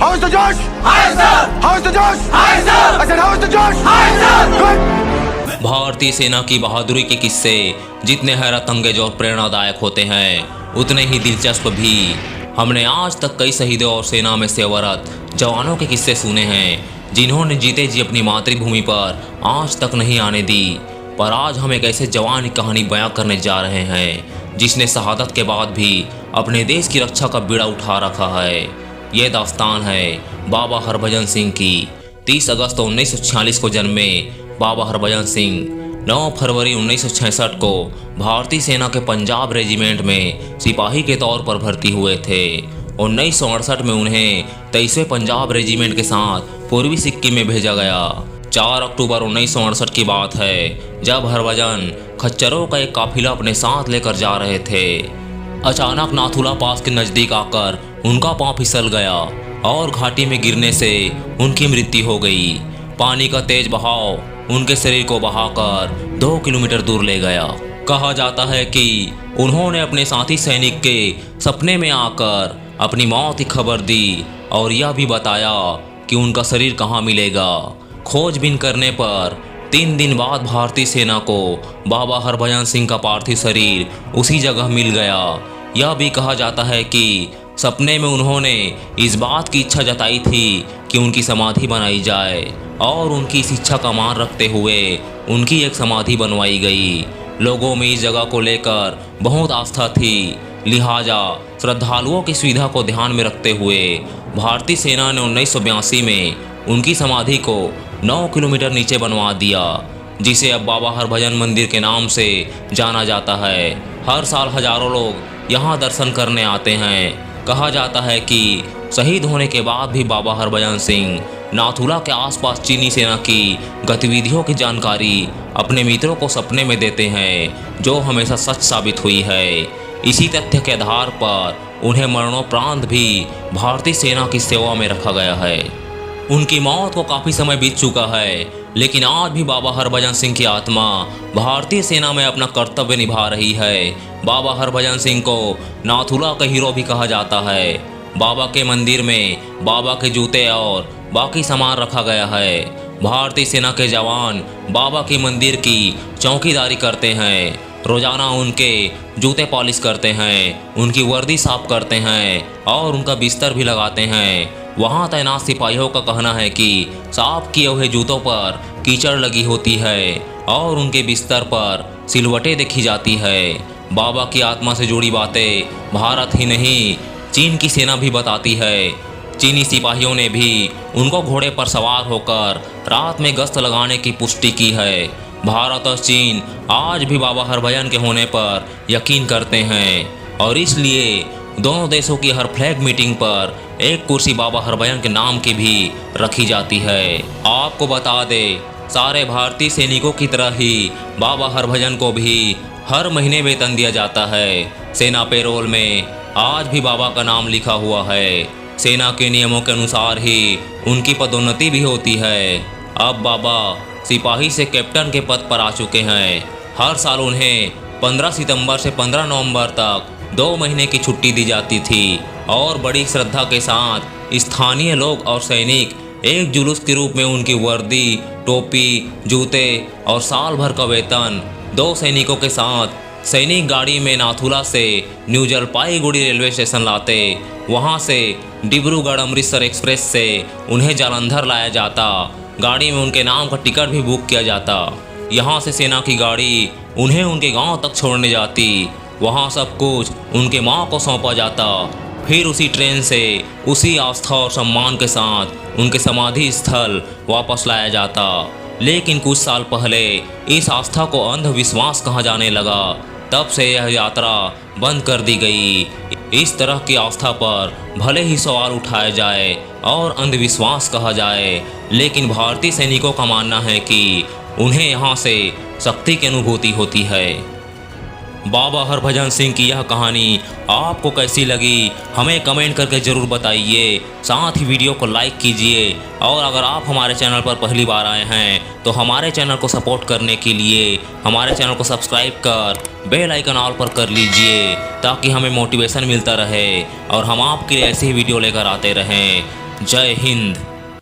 How's the Josh? Hi sir. How's the Josh? Hi sir. I said how's the Josh? Hi sir. Good. भारतीय सेना की बहादुरी के किस्से जितने हैरत अंगेज और प्रेरणादायक होते हैं उतने ही दिलचस्प भी। हमने आज तक कई शहीदों और सेना में सेवारत जवानों के किस्से सुने हैं जिन्होंने जीते जी अपनी मातृभूमि पर आज तक नहीं आने दी, पर आज हम एक ऐसे जवान की कहानी बयां करने जा रहे हैं जिसने शहादत के बाद भी अपने देश की रक्षा का बीड़ा उठा रखा है। ये दास्तान है बाबा हरभजन सिंह की। 30 अगस्त 1946 को जन्मे बाबा हरभजन सिंह 9 फरवरी 1966 को भारतीय सेना के पंजाब रेजिमेंट में सिपाही के तौर पर भर्ती हुए थे। 1968 में उन्हें 23वें पंजाब रेजिमेंट के साथ पूर्वी सिक्किम में भेजा गया। 4 अक्टूबर 1968 की बात है जब हरभजन खच्चरों का एक काफिला अपने साथ लेकर जा रहे थे। अचानक नाथुला पास के नज़दीक आकर उनका पांव फिसल गया और घाटी में गिरने से उनकी मृत्यु हो गई। पानी का तेज बहाव उनके शरीर को बहाकर 2 किलोमीटर दूर ले गया। कहा जाता है कि उन्होंने अपने साथी सैनिक के सपने में आकर अपनी मौत की खबर दी और यह भी बताया कि उनका शरीर कहाँ मिलेगा। खोजबीन करने पर 3 दिन बाद भारतीय सेना को बाबा हरभजन सिंह का पार्थिव शरीर उसी जगह मिल गया। यह भी कहा जाता है कि सपने में उन्होंने इस बात की इच्छा जताई थी कि उनकी समाधि बनाई जाए और उनकी इस इच्छा का मान रखते हुए उनकी एक समाधि बनवाई गई। लोगों में इस जगह को लेकर बहुत आस्था थी, लिहाजा श्रद्धालुओं की सुविधा को ध्यान में रखते हुए भारतीय सेना ने 1982 में उनकी समाधि को 9 किलोमीटर नीचे बनवा दिया, जिसे अब बाबा हरभजन मंदिर के नाम से जाना जाता है। हर साल हजारों लोग यहाँ दर्शन करने आते हैं। कहा जाता है कि शहीद होने के बाद भी बाबा हरभजन सिंह नाथुला के आसपास चीनी सेना की गतिविधियों की जानकारी अपने मित्रों को सपने में देते हैं, जो हमेशा सच साबित हुई है। इसी तथ्य के आधार पर उन्हें मरणोपरांत भी भारतीय सेना की सेवा में रखा गया है। उनकी मौत को काफ़ी समय बीत चुका है, लेकिन आज भी बाबा हरभजन सिंह की आत्मा भारतीय सेना में अपना कर्तव्य निभा रही है। बाबा हरभजन सिंह को नाथुला का हीरो भी कहा जाता है। बाबा के मंदिर में बाबा के जूते और बाकी सामान रखा गया है। भारतीय सेना के जवान बाबा के मंदिर की चौकीदारी करते हैं, रोजाना उनके जूते पॉलिश करते हैं, उनकी वर्दी साफ करते हैं और उनका बिस्तर भी लगाते हैं। वहाँ तैनात सिपाहियों का कहना है कि साफ किए हुए जूतों पर कीचड़ लगी होती है और उनके बिस्तर पर सिलवटें देखी जाती है। बाबा की आत्मा से जुड़ी बातें भारत ही नहीं चीन की सेना भी बताती है। चीनी सिपाहियों ने भी उनको घोड़े पर सवार होकर रात में गश्त लगाने की पुष्टि की है। भारत और चीन आज भी बाबा हरभजन के होने पर यकीन करते हैं और इसलिए दोनों देशों की हर फ्लैग मीटिंग पर एक कुर्सी बाबा हरभजन के नाम की भी रखी जाती है। आपको बता दे, सारे भारतीय सैनिकों की तरह ही बाबा हरभजन को भी हर महीने वेतन दिया जाता है। सेना पेरोल में आज भी बाबा का नाम लिखा हुआ है। सेना के नियमों के अनुसार ही उनकी पदोन्नति भी होती है। अब बाबा सिपाही से कैप्टन के पद पर आ चुके हैं। हर साल उन्हें 15 सितंबर से 15 नवंबर तक 2 महीने की छुट्टी दी जाती थी और बड़ी श्रद्धा के साथ स्थानीय लोग और सैनिक एक जुलूस के रूप में उनकी वर्दी, टोपी, जूते और साल भर का वेतन 2 सैनिकों के साथ सैनिक गाड़ी में नाथुला से न्यू जलपाईगुड़ी रेलवे स्टेशन लाते। वहां से डिब्रूगढ़ अमृतसर एक्सप्रेस से उन्हें जालंधर लाया जाता। गाड़ी में उनके नाम का टिकट भी बुक किया जाता। यहाँ से सेना की गाड़ी उन्हें उनके गांव तक छोड़ने जाती। वहाँ सब कुछ उनके माँ को सौंपा जाता। फिर उसी ट्रेन से उसी आस्था और सम्मान के साथ उनके समाधि स्थल वापस लाया जाता। लेकिन कुछ साल पहले इस आस्था को अंधविश्वास कहा जाने लगा। तब से यह यात्रा बंद कर दी गई। इस तरह की आस्था पर भले ही सवाल उठाया जाए और अंधविश्वास कहा जाए, लेकिन भारतीय सैनिकों का मानना है कि उन्हें यहाँ से शक्ति की अनुभूति होती है। बाबा हरभजन सिंह की यह कहानी आपको कैसी लगी हमें कमेंट करके ज़रूर बताइए। साथ ही वीडियो को लाइक कीजिए और अगर आप हमारे चैनल पर पहली बार आए हैं तो हमारे चैनल को सपोर्ट करने के लिए हमारे चैनल को सब्सक्राइब कर बेल आइकन ऑल पर कर लीजिए ताकि हमें मोटिवेशन मिलता रहे और हम आपके लिए ऐसी ही वीडियो लेकर आते रहें। जय हिंद।